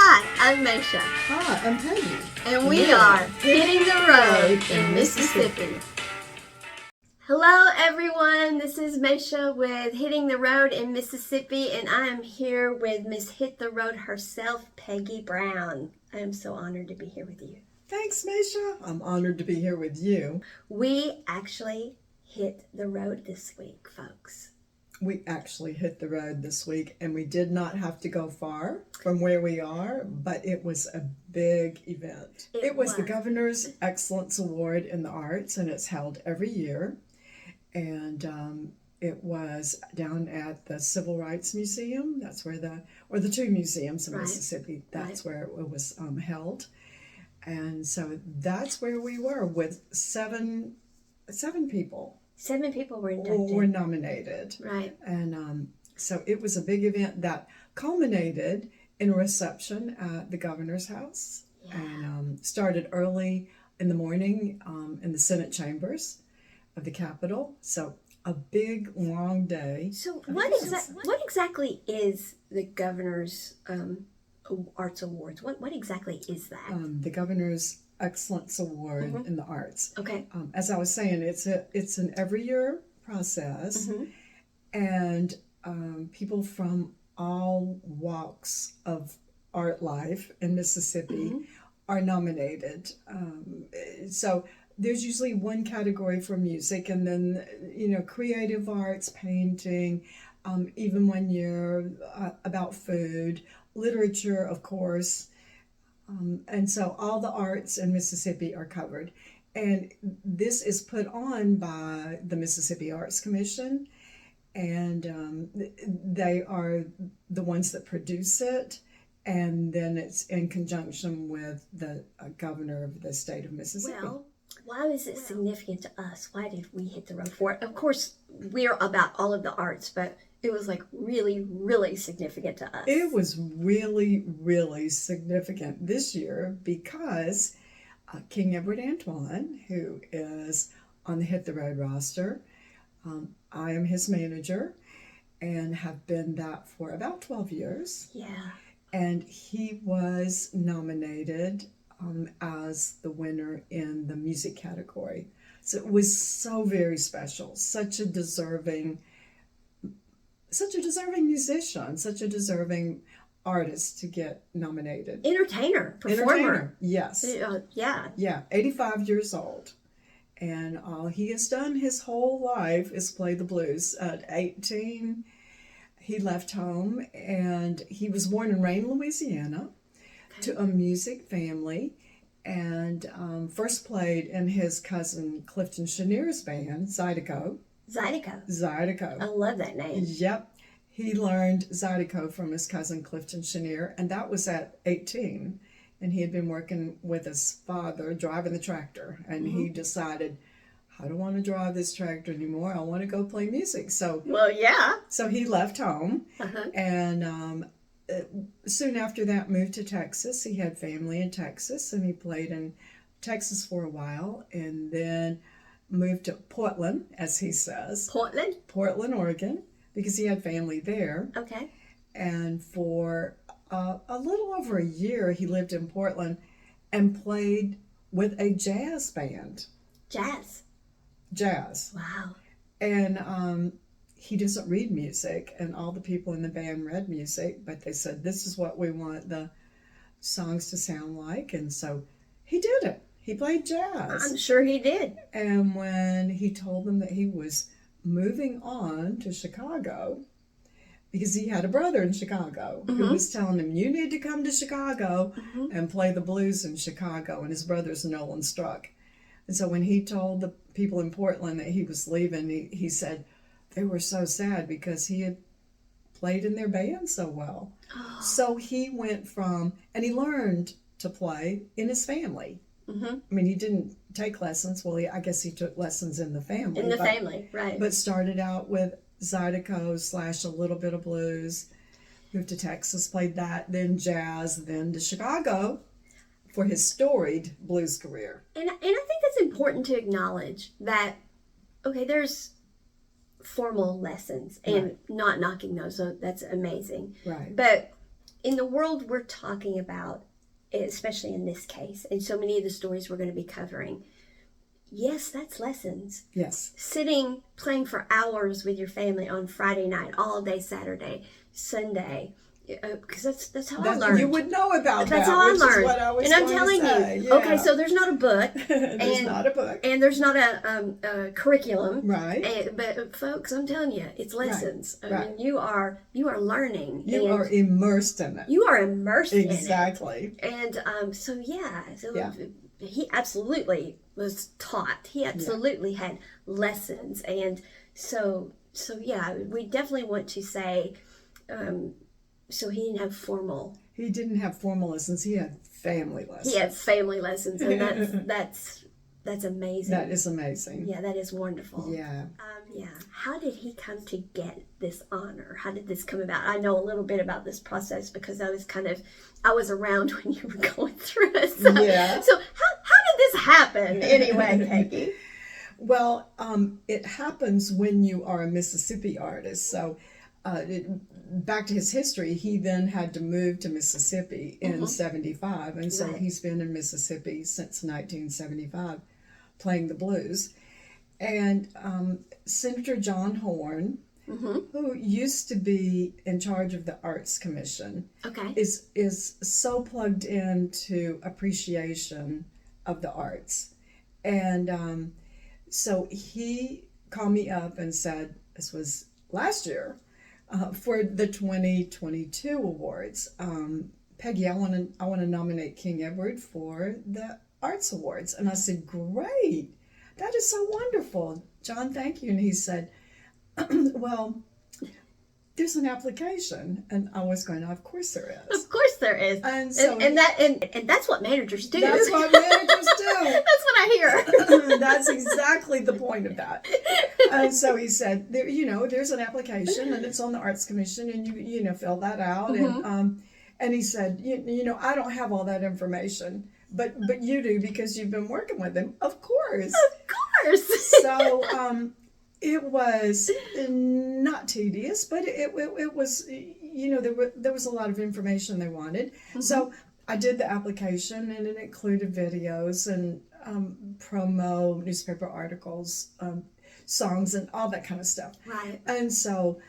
Hi, I'm Meshea. Hi, I'm Peggy. And we are Hitting the Road in Mississippi. Hello everyone, this is Meshea with Hitting the Road in Mississippi, and I am here with Miss Hit the Road herself, Peggy Brown. I am so honored to be here with you. Thanks, Meshea. I'm honored to be here with you. We actually hit the road this week, folks. We actually hit the road this week, and we did not have to go far from where we are, but it was a big event. It was the Governor's Excellence Award in the Arts, and it's held every year. And it was down at the Civil Rights Museum. That's where the two museums in Mississippi, that's where it was held. And so that's where we were with seven people. 7 people were inducted. Were nominated. Right. And so it was a big event that culminated in a reception at the governor's house. Yeah. And started early in the morning in the Senate chambers of the Capitol. So a big, long day. So what exactly is the governor's Arts Awards? What exactly is that? The Governor's Excellence Award in the Arts. Okay. As I was saying, it's an every year process, and people from all walks of art life in Mississippi are nominated. So there's usually one category for music, and then creative arts, painting, even 1 year about food, literature, of course. And so all the arts in Mississippi are covered. And this is put on by the Mississippi Arts Commission. And they are the ones that produce it. And then it's in conjunction with the governor of the state of Mississippi. Well, why is it significant to us? Why did we hit the road for it? Of course, we're about all of the arts, but it was like really, really significant to us. It was really, really significant this year because King Edward Antoine, who is on the Hit the Road roster, I am his manager and have been that for about 12 years. Yeah. And he was nominated as the winner in the music category. So it was so very special, such a deserving musician, such a deserving artist to get nominated. Performer. Yes. Yeah, 85 years old. And all he has done his whole life is play the blues. At 18, he left home, and he was born in Rain, Louisiana, to a music family, and first played in his cousin Clifton Cheniere's band, Zydeco. Zydeco. I love that name. Yep. He learned Zydeco from his cousin Clifton Cheniere, and that was at 18. And he had been working with his father, driving the tractor. And he decided, I don't want to drive this tractor anymore. I want to go play music. So, So he left home. And soon after that, moved to Texas. He had family in Texas, and he played in Texas for a while. And then moved to Portland, as he says. Portland, Oregon, because he had family there. Okay. And for a little over a year, he lived in Portland and played with a jazz band. Jazz. Wow. And he doesn't read music, and all the people in the band read music, but they said, this is what we want the songs to sound like. And so he did it. He played jazz. I'm sure he did. And when he told them that he was moving on to Chicago, because he had a brother in Chicago who was telling him, you need to come to Chicago and play the blues in Chicago. And his brother's Nolan Struck. And so when he told the people in Portland that he was leaving, he said they were so sad because he had played in their band so well. So he went and he learned to play in his family. I mean, he didn't take lessons. Well, I guess he took lessons in the family. Family, right. But started out with Zydeco / a little bit of blues. Moved to Texas, played that, then jazz, then to Chicago for his storied blues career. And I think that's important to acknowledge that, okay, there's formal lessons and not knocking those, so that's amazing. Right. But in the world we're talking about, especially in this case, and so many of the stories we're going to be covering, yes, that's lessons. Yes. Sitting, playing for hours with your family on Friday night, all day Saturday, Sunday, because that's how I learned. You would know about that's that. how I which learned. Is what I was and I'm going telling to say. you, Yeah. okay, so there's not a book. There's not a book. And there's not a curriculum. Right. But folks, I'm telling you, it's lessons. Right. I mean, you are learning. You are immersed in it. You are immersed in it. Exactly. And he absolutely was taught. He absolutely had lessons. And so yeah, we definitely want to say, so he didn't have formal. He didn't have formal lessons. He had family lessons. He had family lessons, and that's amazing. That is amazing. Yeah, that is wonderful. Yeah. How did he come to get this honor? How did this come about? I know a little bit about this process because I was around when you were going through it. So, yeah. So how did this happen anyway, Peggy? Well, it happens when you are a Mississippi artist. So, back to his history, he then had to move to Mississippi in 75. And so he's been in Mississippi since 1975 playing the blues. And Senator John Horn, who used to be in charge of the Arts Commission, is so plugged into appreciation of the arts. And so he called me up and said, this was last year, for the 2022 awards, Peggy, I want to nominate King Edward for the Arts Awards. And I said, great, that is so wonderful. John, thank you. And he said, well, there's an application. And I was going, of course there is. Of course there is. And so and that's what managers do. That's what managers do. That's what I hear. That's exactly the point of that. And so he said, there's an application and it's on the Arts Commission and you fill that out. And he said, I don't have all that information, but you do because you've been working with him. Of course. Of course. So it was not tedious, but it was, there was a lot of information they wanted. So I did the application and it included videos and promo, newspaper articles, songs and all that kind of stuff. Right. And so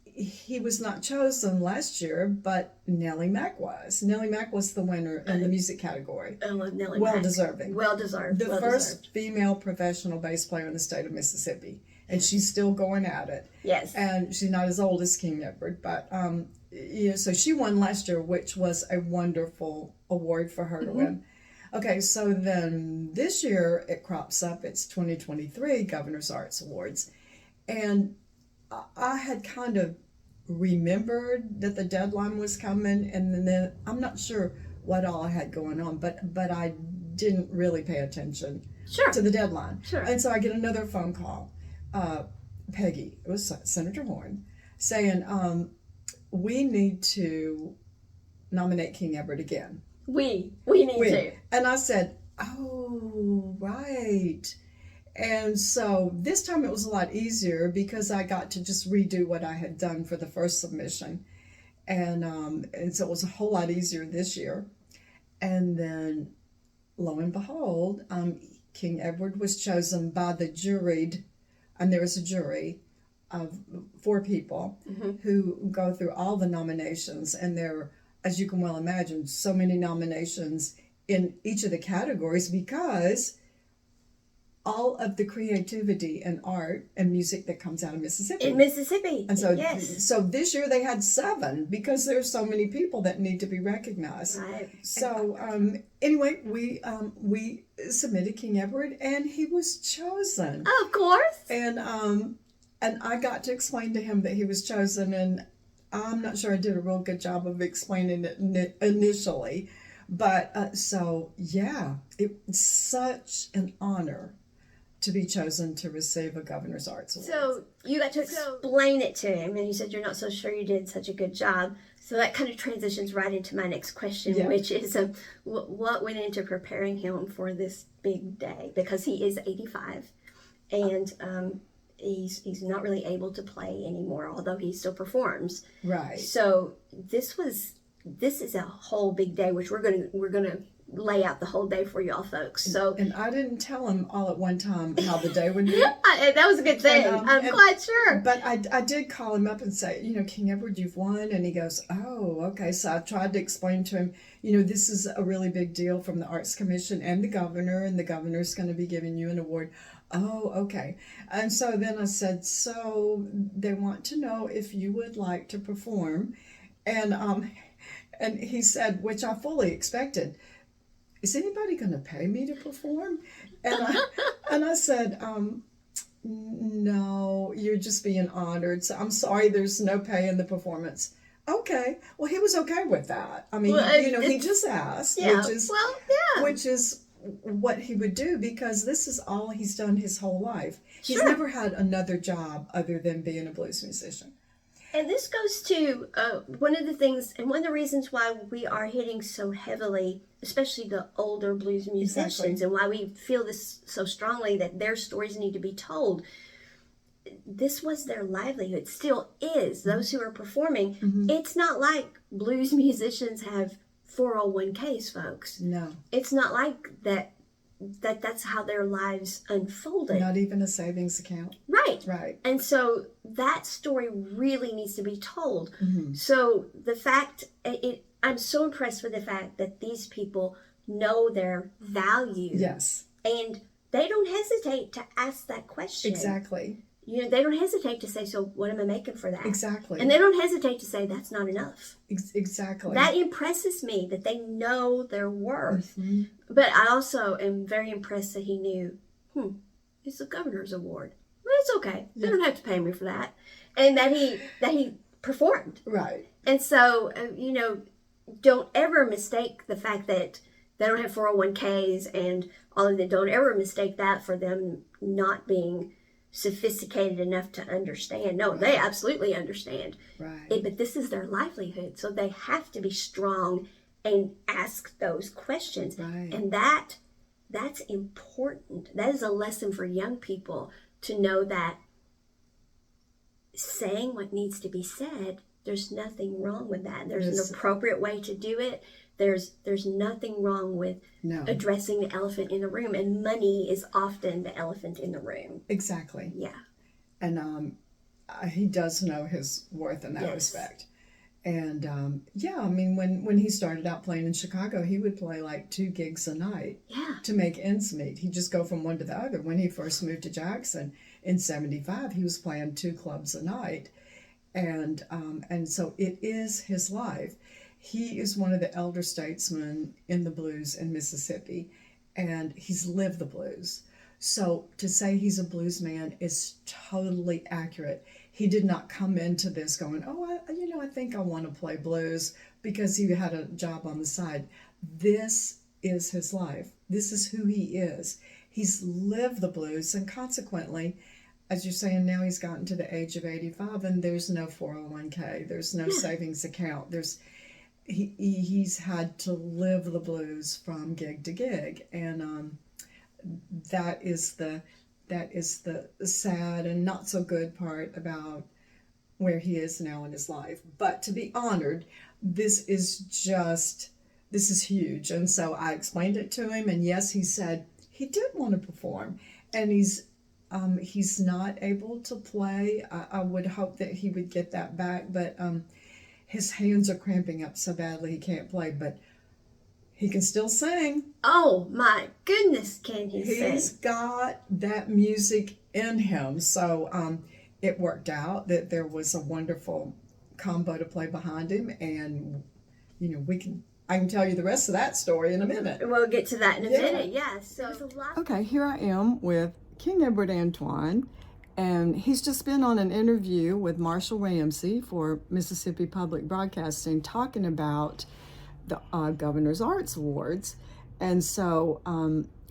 he was not chosen last year, but Nellie Mack was. Nellie Mack was the winner in the music category. I love Nellie Well Mack. deserving. Well deserved. The first female professional bass player in the state of Mississippi. And she's still going at it. Yes. And she's not as old as King Edward, but so she won last year, which was a wonderful award for her to win. Okay, so then this year it crops up. It's 2023 Governor's Arts Awards. And I had kind of remembered that the deadline was coming, and then I'm not sure what all I had going on, but I didn't really pay attention to the deadline. Sure. And so I get another phone call. Peggy, it was Senator Horn, saying, we need to nominate King Edward again. We need to. And I said, oh, right. And so this time it was a lot easier because I got to just redo what I had done for the first submission. And so it was a whole lot easier this year. And then, lo and behold, King Edward was chosen by the juried, and there was a jury of 4 people who go through all the nominations. And there are, as you can well imagine, so many nominations in each of the categories because all of the creativity and art and music that comes out of Mississippi. In Mississippi. And so, yes. So this year they had 7 because there's so many people that need to be recognized. Right. So anyway, we submitted King Edward and he was chosen. Of course. And I got to explain to him that he was chosen, and I'm not sure I did a real good job of explaining it initially. But so, yeah, it's such an honor to be chosen to receive a Governor's Arts Award. So you got to explain it to him, and you said you're not so sure you did such a good job. So that kind of transitions right into my next question, which is what went into preparing him for this big day? Because he is 85, and he's not really able to play anymore, although he still performs. Right. So this was this is a whole big day, which we're gonna lay out the whole day for y'all folks. So, and I didn't tell him all at one time how the day would be. that was a good thing. I'm quite sure. But I did call him up and say, King Edward, you've won. And he goes, oh, okay. So I tried to explain to him, this is a really big deal from the Arts Commission and the governor's going to be giving you an award. Oh, okay. And so then I said, so they want to know if you would like to perform. And he said, which I fully expected, is anybody going to pay me to perform? And I said, no, you're just being honored. So I'm sorry, there's no pay in the performance. Okay. Well, he was okay with that. I mean, he just asked, which is what he would do, because this is all he's done his whole life. He's never had another job other than being a blues musician. And this goes to one of the things, and one of the reasons why we are hitting so heavily, especially the older blues musicians, and why we feel this so strongly that their stories need to be told. This was their livelihood, still is. Those who are performing, it's not like blues musicians have 401ks, folks. No. It's not like that's how their lives unfolded. Not even a savings account. Right. And so that story really needs to be told. So the fact, I'm so impressed with the fact that these people know their value. Yes. And they don't hesitate to ask that question. Exactly. They don't hesitate to say, so what am I making for that? Exactly. And they don't hesitate to say, that's not enough. Exactly. That impresses me, that they know their worth. But I also am very impressed that he knew, it's the governor's award. Well, it's okay. They don't have to pay me for that. And that he performed. Right. And so, don't ever mistake the fact that they don't have 401ks and all of that. Don't ever mistake that for them not being sophisticated enough to understand. No, they absolutely understand. Right. But this is their livelihood, so they have to be strong and ask those questions. Right. And that's important. That is a lesson for young people, to know that saying what needs to be said, there's nothing wrong with that. There's an appropriate way to do it. There's nothing wrong with addressing the elephant in the room, and money is often the elephant in the room. Exactly. Yeah. And he does know his worth in that respect. And I mean, when he started out playing in Chicago, he would play like 2 gigs a night to make ends meet. He'd just go from one to the other. When he first moved to Jackson in '75, he was playing 2 clubs a night. And so it is his life. He is one of the elder statesmen in the blues in Mississippi, and he's lived the blues. So to say he's a blues man is totally accurate. He did not come into this going, I think I want to play blues, because he had a job on the side. This is his life. This is who he is. He's lived the blues, and consequently, as you're saying, now he's gotten to the age of 85, and there's no 401k. There's no savings account. He's had to live the blues from gig to gig, and that is the sad and not so good part about where he is now in his life. But to be honored, this is huge. And so I explained it to him, and yes, he said he did want to perform, and he's not able to play. I would hope that he would get that back, but his hands are cramping up so badly he can't play, but he can still sing. Oh my goodness, can he sing? He's got that music in him. So it worked out that there was a wonderful combo to play behind him, and I can tell you the rest of that story in a minute. We'll get to that in a minute. Yeah. So okay, here I am with King Edward Antoine, and he's just been on an interview with Marshall Ramsey for Mississippi Public Broadcasting, talking about the Governor's Arts Awards. And so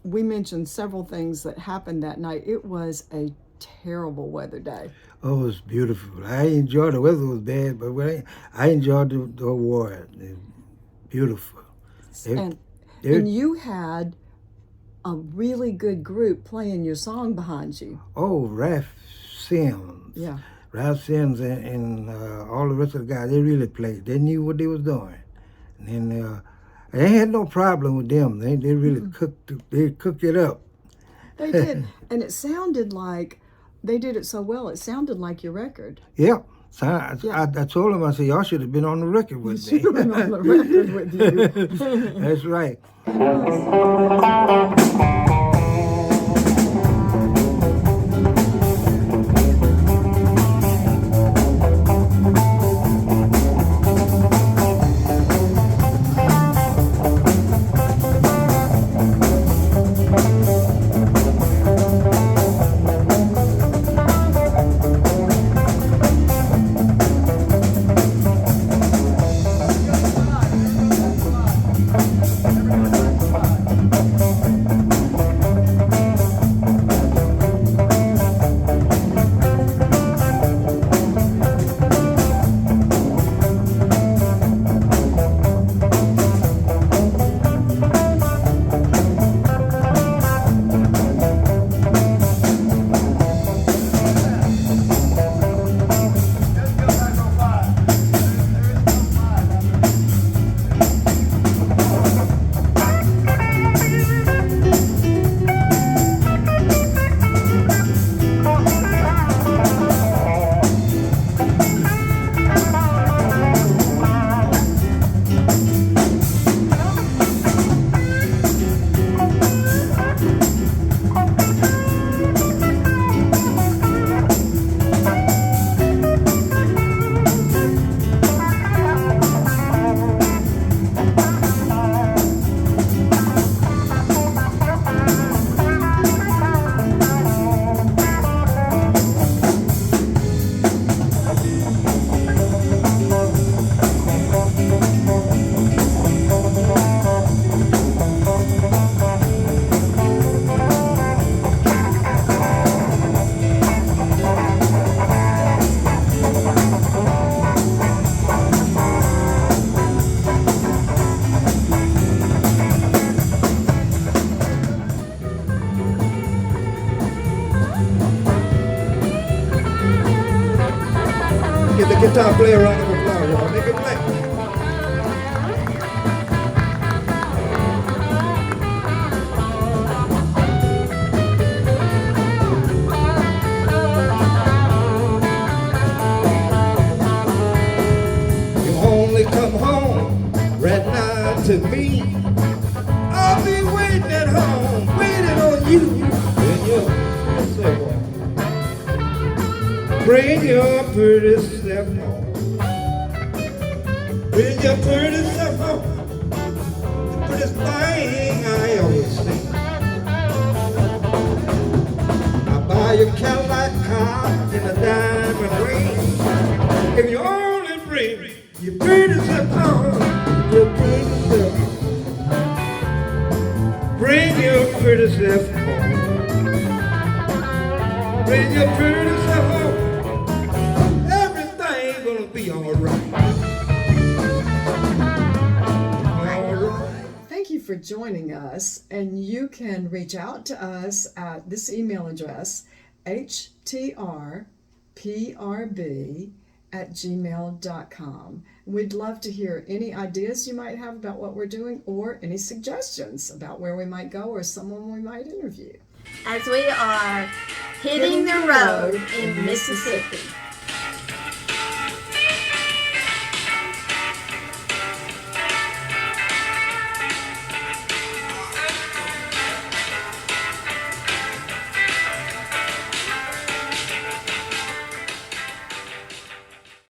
we mentioned several things that happened that night. It was a terrible weather day. Oh, it was beautiful. I enjoyed the weather. Was bad, but I enjoyed the award. Beautiful. And you had a really good group playing your song behind you. Oh, Ralph Sims. Yeah. Ralph Sims and all the rest of the guys, they really played. They knew what they was doing. And I ain't had no problem with them. They really cooked it up. They did. And it sounded like they did it so well. It sounded like your record. Yeah. So I told them, I said, y'all should have been on the record with me. Should have been on the record with you. That's right. Give the guitar player a round of applause, y'all. Make it play. You only come home right now to me. I'll be waiting at home, waiting on you. And you're bring your pretty self home. Bring your pretty self home. The prettiest thing I always see. I buy your Cadillac car in a diamond ring. If you only bring your pretty self home, your pretty self home. Bring your pretty self home. Bring your pretty self home. Gonna be all right. All right. Thank you for joining us, and you can reach out to us at this email address, htrprb@gmail.com. We'd love to hear any ideas you might have about what we're doing, or any suggestions about where we might go or someone we might interview. As we are hitting the road in Mississippi.